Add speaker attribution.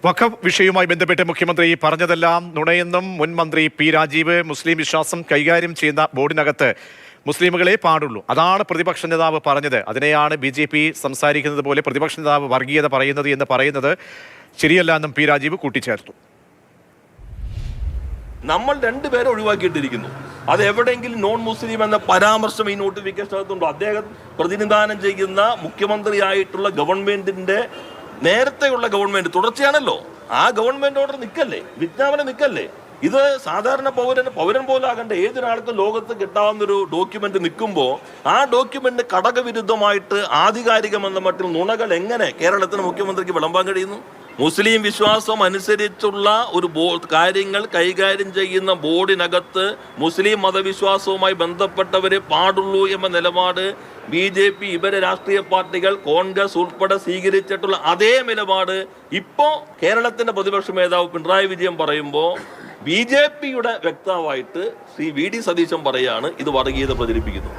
Speaker 1: വഖഫ് വിഷയവുമായി ബന്ധപ്പെട്ട് മുഖ്യമന്ത്രി പറഞ്ഞതെല്ലാം നുണയെന്നും മുൻ മന്ത്രി പി രാജീവ് മുസ്ലിം വിശ്വാസം കൈകാര്യം ചെയ്യുന്ന ബോർഡിനകത്ത് മുസ്ലിമുകളെ പാടുള്ളൂ. അതാണ് പ്രതിപക്ഷ നേതാവ് പറഞ്ഞത്. അതിനെയാണ് BJP സംസാരിക്കുന്നത് പോലെ പ്രതിപക്ഷ നേതാവ് വർഗീയത പറയുന്നത് എന്ന് പറയുന്നത് ശരിയല്ല എന്നും പി രാജീവ് കൂട്ടിച്ചേർത്തു.
Speaker 2: നമ്മൾ രണ്ടുപേരെ ഒഴിവാക്കിയിട്ടിരിക്കുന്നു. അത് എവിടെയെങ്കിലും നോൺ മുസ്ലിം എന്ന പരാമർശം ഈ നോട്ടിഫിക്കേഷനകത്തുണ്ടോ? അദ്ദേഹം പ്രതിനിധാനം ചെയ്യുന്ന മുഖ്യമന്ത്രിയായിട്ടുള്ള ഗവൺമെന്റിന്റെ നേരത്തെയുള്ള ഗവൺമെന്റ് തുടർച്ചയാണല്ലോ. ആ ഗവൺമെന്റ് ഓർഡർ നിൽക്കല്ലേ, വിജ്ഞാപനം നിൽക്കല്ലേ. ഇത് സാധാരണ പൗരൻ പോലാകേണ്ട ഏതൊരാൾക്കും ലോകത്ത് കിട്ടാവുന്നൊരു ഡോക്യുമെന്റ് നിൽക്കുമ്പോൾ ആ ഡോക്യുമെന്റ് ഘടകവിരുദ്ധമായിട്ട് ആധികാരികമെന്ന മട്ടിൽ നുണകൾ എങ്ങനെ കേരളത്തിന് മുഖ്യമന്ത്രിക്ക് വിളമ്പാൻ കഴിയുന്നു? മുസ്ലിം വിശ്വാസം അനുസരിച്ചുള്ള ഒരു കാര്യങ്ങൾ കൈകാര്യം ചെയ്യുന്ന ബോർഡിനകത്ത് മുസ്ലിം മതവിശ്വാസവുമായി ബന്ധപ്പെട്ടവരെ പാടുള്ളൂ എന്ന നിലപാട് BJP ഇവരെ രാഷ്ട്രീയ പാർട്ടികൾ കോൺഗ്രസ് ഉൾപ്പെടെ സ്വീകരിച്ചിട്ടുള്ള അതേ നിലപാട് ഇപ്പോ കേരളത്തിന്റെ പ്രതിപക്ഷ നേതാവ് പിണറായി വിജയൻ പറയുമ്പോൾ BJPയുടെ വ്യക്താവായിട്ട് ശ്രീ VD സതീശൻ പറയാണ് ഇത് വർഗീയത പ്രചരിപ്പിക്കുന്നു.